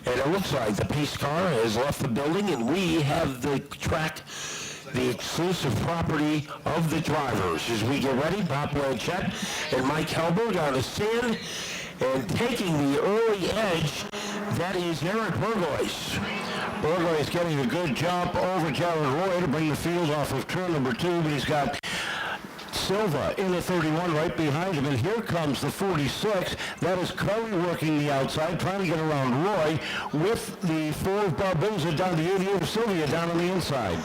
And it looks like the pace car has left the building, and we have the track, the exclusive property of the drivers. As we get ready, Bob Blanchett and Mike Helberg on the stand, and taking the early edge, that is Eric Burgoyce. Burgoyce getting a good jump over Jared Roy to bring the field off of turn number 2, but he's got Silva in the 31 right behind him, and here comes the 46. That is Curry working the outside, trying to get around Roy with the 4 of Barboza down to 88 of Sylvia down on the inside.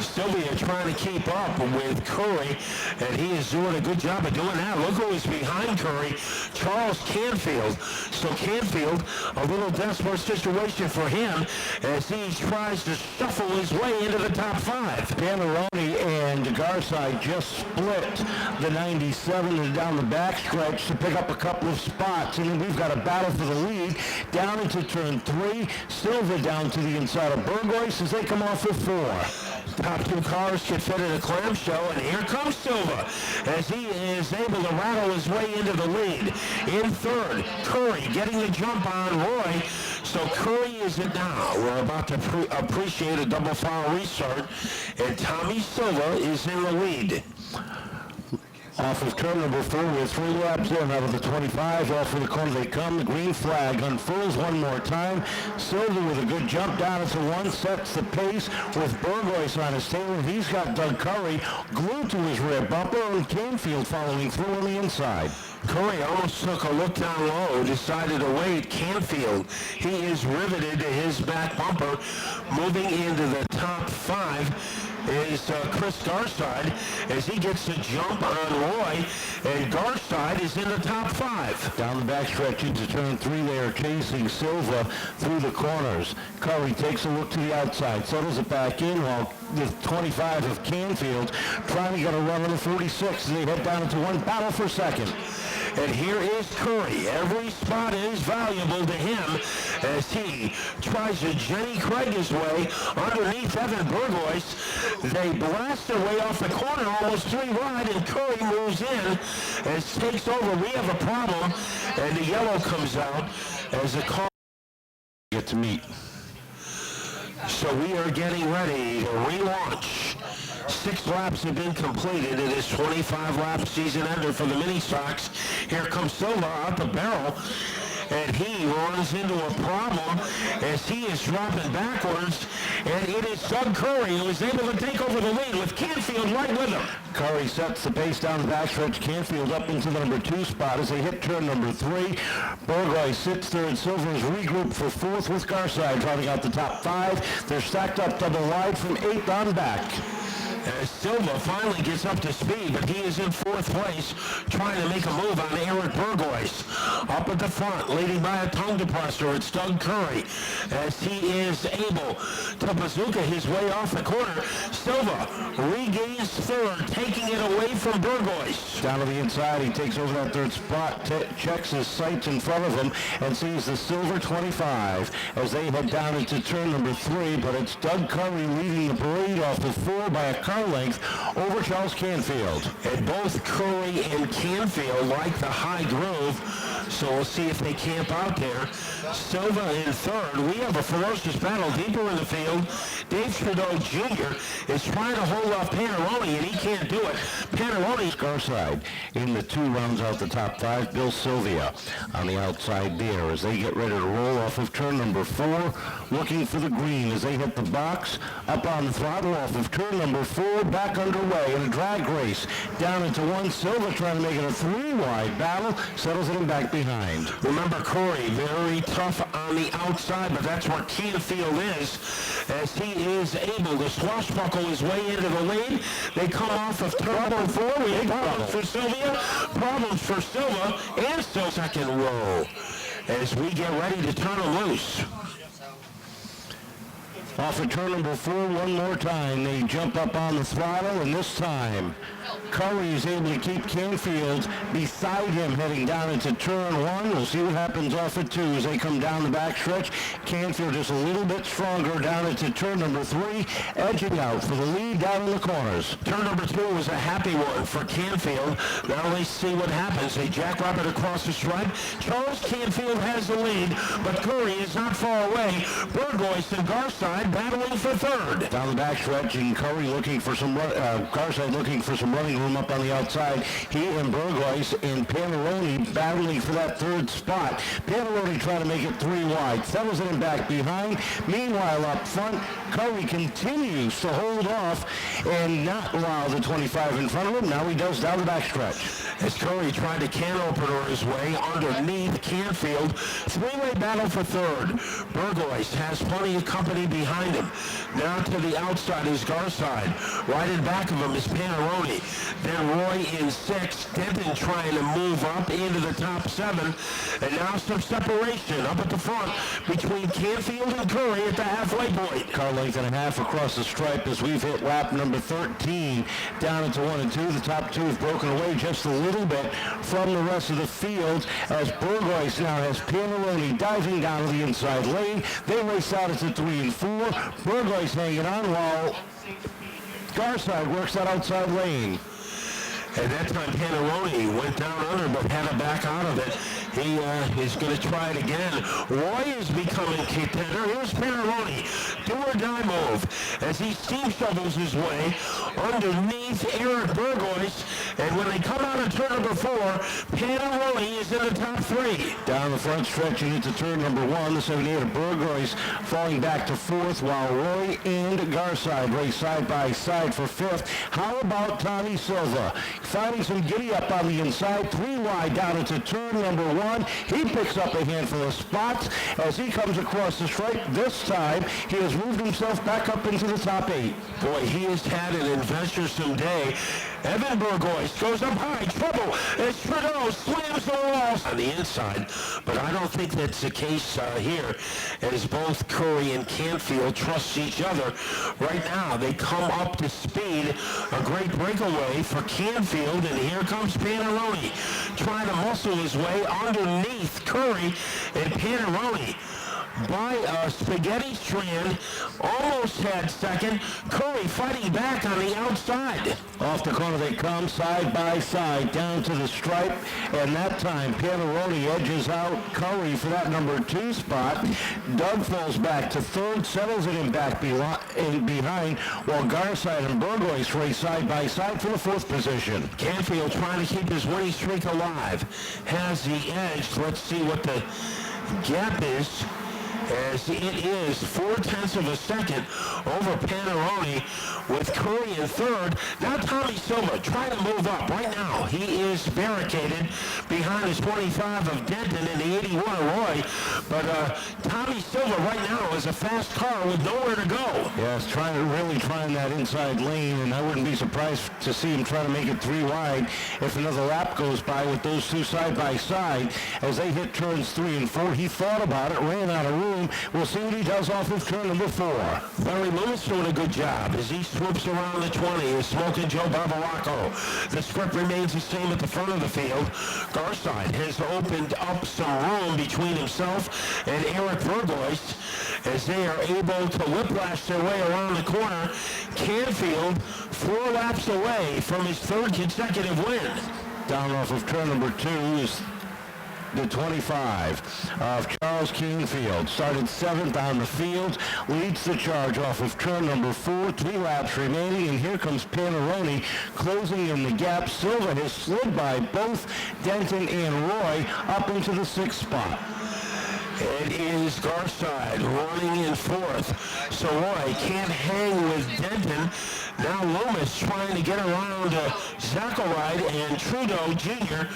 Sylvia trying to keep up with Curry, and he is doing a good job of doing that. Look who is behind Curry, Charles Canfield. So Canfield, a little desperate situation for him as he tries to shuffle his way into the top 5. Panarone and Garside just split the 97 and down the backstretch to pick up a couple of spots, and then we've got a battle for the lead down into turn 3. Silva down to the inside of Burgoyce as they come off with 4. Top 2 cars get fitted a clamshell, and here comes Silva as he is able to rattle his way into the lead. In third, Curry getting the jump on Roy. So Curry is it now. We're about to appreciate a double foul restart, and Tommy Silva is in the lead. Off of turn number 4 with 3 laps in out of the 25. Off of the corner they come. The green flag unfurls one more time. Silva with a good jump down into 1, sets the pace with Burgoyce on his tail. He's got Doug Curry glued to his rear bumper, and Canfield following through on the inside. Curry almost took a look down low, decided to wait. Canfield, he is riveted to his back bumper. Moving into the top 5 is Chris Garside as he gets the jump on Roy, and Garside is in the top 5. Down the backstretch into turn 3, they are chasing Silva through the corners. Curry takes a look to the outside, settles it back in while the 25 of Canfield trying to get a run on the 46 as they head down into 1 battle for second. And here is Curry. Every spot is valuable to him as he tries to Jenny Craig his way underneath Evan Burgoyce. They blast their way off the corner, almost 3 wide, and Curry moves in as takes over. We have a problem, and the yellow comes out as the car get to meet. So we are getting ready to relaunch. 6 laps have been completed. It is 25-lap season ender for the Mini Sox. Here comes Silva out the barrel, and he runs into a problem as he is dropping backwards, and it is Doug Curry who is able to take over the lead with Canfield right with him. Curry sets the pace down the backstretch. Canfield up into the number 2 spot as they hit turn number 3. Burgoyce sits third. Silva is regrouped for 4th with Garside driving out the top 5. They're stacked up double wide from 8th on back. As Silva finally gets up to speed, but he is in 4th place, trying to make a move on Eric Burgoyce. Up at the front, leading by a tongue depressor, it's Doug Curry, as he is able to bazooka his way off the corner. Silva regains 3rd, taking it away from Burgoyce. Down to the inside, he takes over that 3rd spot, checks his sights in front of him, and sees the silver 25 as they head down into turn number 3, but it's Doug Curry leading the parade off the 4 by a car length over Charles Canfield. And both Curry and Canfield like the high groove, so we'll see if they camp out there. Silva in 3rd. We have a ferocious battle deeper in the field. Dave Trudeau Jr. is trying to hold off Panarone, and he can't do it. Panarone's Garside in the 2 rounds out the top 5. Bill Sylvia on the outside there as they get ready to roll off of turn number 4, looking for the green as they hit the box. Up on the throttle off of turn number 4, back underway in a drag race. Down into 1, Silva trying to make it a 3-wide battle, settles it in back behind. Remember Curry, very tough on the outside, but that's where Canfield is, as he is able to swashbuckle his way into the lead. They come off of turn number 4. We have problems for Sylvia, problems for Silva, and still second row as we get ready to turn him loose. Off of turn number 4, one more time. They jump up on the throttle, and this time Curry is able to keep Canfield beside him heading down into turn 1. We'll see what happens off of 2 as they come down the backstretch. Canfield just a little bit stronger down into turn number 3, edging out for the lead down in the corners. Turn number 2 was a happy one for Canfield. Now let's see what happens. They jackrabbit across the stripe. Charles Canfield has the lead, but Curry is not far away. Burgoyce and Garside battling for third. Down the backstretch, and Curry looking for some, Garside looking for some running room up on the outside. He and Burgoyce and Panarone battling for that third spot. Panarone trying to make it 3 wide. Settles in back behind. Meanwhile, up front, Curry continues to hold off and not allow the 25 in front of him. Now he does down the backstretch. As Curry tried to can opener his way underneath Canfield. 3-way battle for third. Burgoyce has plenty of company behind him. Now to the outside is Garside. Right in back of him is Panarone. Then Roy in 6. Denton trying to move up into the top 7. And now some separation up at the front between Canfield and Curry at the halfway point. Car length and a half across the stripe as we've hit lap number 13. Down into 1 and 2. The top 2 have broken away just a little bit from the rest of the field as Burgoyce now has Panarone diving down to the inside lane. They race out into 3 and 4. Burgoyce hanging on while Garside works that outside lane. At that time, Panarone went down under, but had to back out of it. He is going to try it again. Roy is becoming contender. Here's Panarone. Do or die move as he steam shovels his way underneath Eric Burgoyce. And when they come out of turn number 4, Panarone is in the top 3. Down the front stretch and into turn number 1, the 78 of Burgoyce falling back to 4th while Roy and Garside race side by side for 5th. How about Tommy Silva? Finding some giddy up on the inside, 3 wide down into turn number 1. He picks up a handful of spots as he comes across the stripe. This time, he has moved himself back up into the top 8. Boy, he has had an adventuresome day. Evan Burgoyce goes up high, trouble, as Trudeau slams the walls on the inside. But I don't think that's the case here, as both Curry and Canfield trust each other. Right now, they come up to speed. A great breakaway for Canfield, and here comes Panarone trying to muscle his way underneath Curry, and Panarone by a spaghetti strand, almost had second. Curry fighting back on the outside. Off the corner they come, side by side, down to the stripe, and that time Panarone edges out Curry for that number 2 spot. Doug falls back to 3rd, settles it in back behind, while Garside and Burgoyce race side by side for the 4th position. Canfield trying to keep his winning streak alive. Has the edge. Let's see what the gap is, as it is 0.4 of a second over Panarone with Curry in 3rd. Now Tommy Silva trying to move up. Right now he is barricaded behind his 25 of Denton and the 81 of Roy. But Tommy Silva right now is a fast car with nowhere to go. Yes, really trying that inside lane, and I wouldn't be surprised to see him try to make it 3 wide if another lap goes by with those 2 side by side as they hit turns 3 and 4. He thought about it, ran out of room. We'll see what he does off of turn number 4. Larry Lewis doing a good job as he swoops around the 20. Is Smoking Joe Barbaracco. The script remains the same at the front of the field. Garside has opened up some room between himself and Eric Burgoyce as they are able to whiplash their way around the corner. Canfield 4 laps away from his 3rd consecutive win. Down off of turn number 2 is the 25 of Charles Canfield. Started 7th on the field, leads the charge off of turn number 4, 3 laps remaining, and here comes Panarone closing in the gap. Silva has slid by both Denton and Roy up into the 6th spot. It is Garside running in 4th. So Roy can't hang with Denton. Now Loomis trying to get around Zacharide, and Trudeau Jr.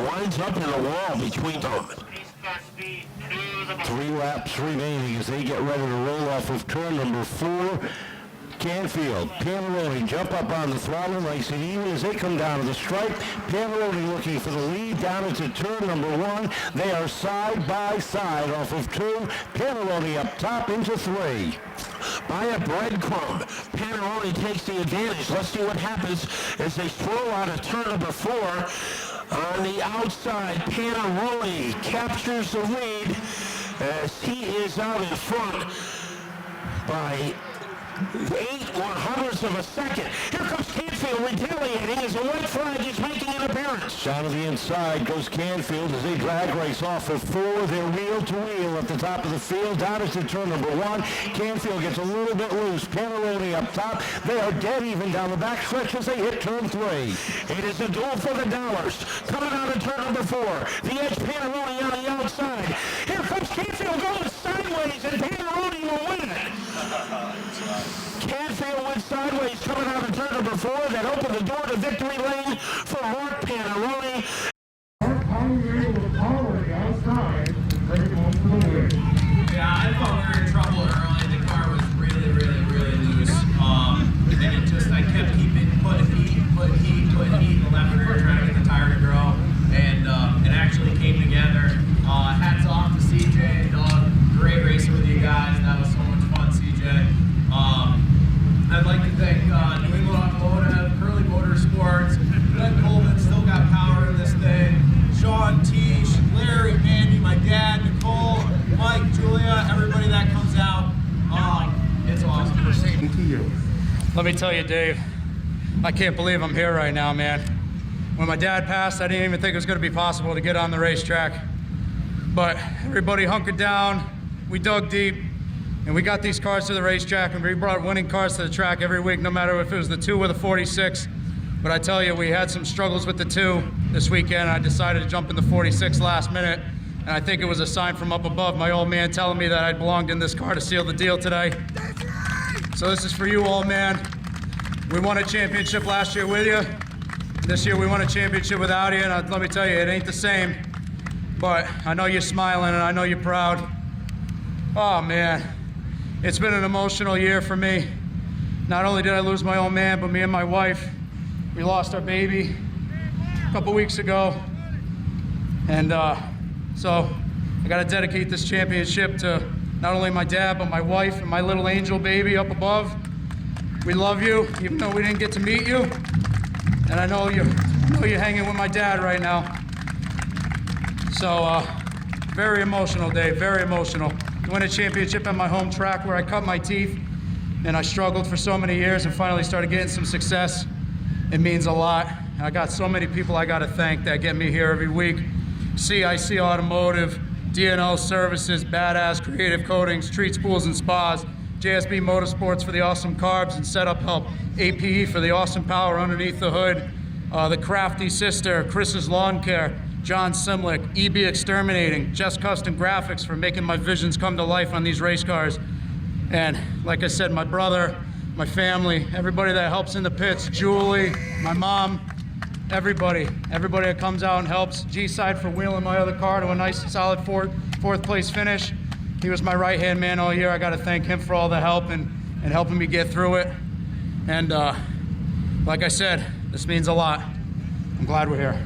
winds up in a wall between them. 3 laps remaining as they get ready to roll off of turn number 4. Canfield, Panarone jump up on the throttle, nice and even as they come down to the stripe. Panarone looking for the lead down into turn number 1. They are side by side off of 2. Panarone up top into 3. by a breadcrumb. Panarone takes the advantage. Let's see what happens as they throw out a turn number 4 on the outside. Panarone captures the lead as he is out in front by 8/100ths of a second. Here comes Canfield retaliating as a white flag is making an appearance. Down to the inside goes Canfield as they drag race off of 4. They're wheel to wheel at the top of the field. Down is to turn number 1. Canfield gets a little bit loose. Panarone up top. They are dead even down the back stretch as they hit turn 3. It is a duel for the dollars. Coming out of turn number 4. The edge Panarone on the outside. Here comes Canfield going sideways and Panarone will win it. Canfield went sideways coming out of turn number 4 that opened the door to victory lane for Mark Panarone. Yeah, I thought we were in trouble early. The car was really loose. And it just, I kept putting heat, the left rear trying to get the tire to grow. And it actually came together. Hats off to CJ and Doug. Great racing with you guys. That was so much fun, CJ. I'd like to thank New England Automotive, Curly Motorsports, Glenn Coleman, still got power in this thing, Sean, Tish, Larry, Andy, my dad, Nicole, Mike, Julia, everybody that comes out. It's awesome. We're saving to you. Let me tell you, Dave, I can't believe I'm here right now, man. When my dad passed, I didn't even think it was going to be possible to get on the racetrack. But everybody hunkered down, we dug deep, and we got these cars to the racetrack, and we brought winning cars to the track every week, no matter if it was the 2 or the 46. But I tell you, we had some struggles with the 2 this weekend. I decided to jump in the 46 last minute, and I think it was a sign from up above, my old man telling me that I belonged in this car to seal the deal today. So this is for you, old man. We won a championship last year with you. This year we won a championship without you, and let me tell you, it ain't the same. But I know you're smiling, and I know you're proud. Oh, man. It's been an emotional year for me. Not only did I lose my old man, but me and my wife, we lost our baby a couple weeks ago. And so I gotta dedicate this championship to not only my dad, but my wife and my little angel baby up above. We love you, even though we didn't get to meet you. And I know you're hanging with my dad right now. So very emotional, Dave, very emotional. To win a championship at my home track where I cut my teeth and I struggled for so many years and finally started getting some success, it means a lot. And I got so many people I gotta thank that get me here every week. CIC Automotive, D&O Services, Badass Creative Coatings, Treats Pools and Spas, JSB Motorsports for the awesome carbs and setup help, APE for the awesome power underneath the hood, the Crafty Sister, Chris's Lawn Care, John Simlick, EB Exterminating, Just Custom Graphics for making my visions come to life on these race cars. And like I said, my brother, my family, everybody that helps in the pits, Julie, my mom, everybody that comes out and helps. G-Side for wheeling my other car to a nice solid fourth place finish. He was my right-hand man all year. I gotta thank him for all the help and helping me get through it. And like I said, this means a lot. I'm glad we're here.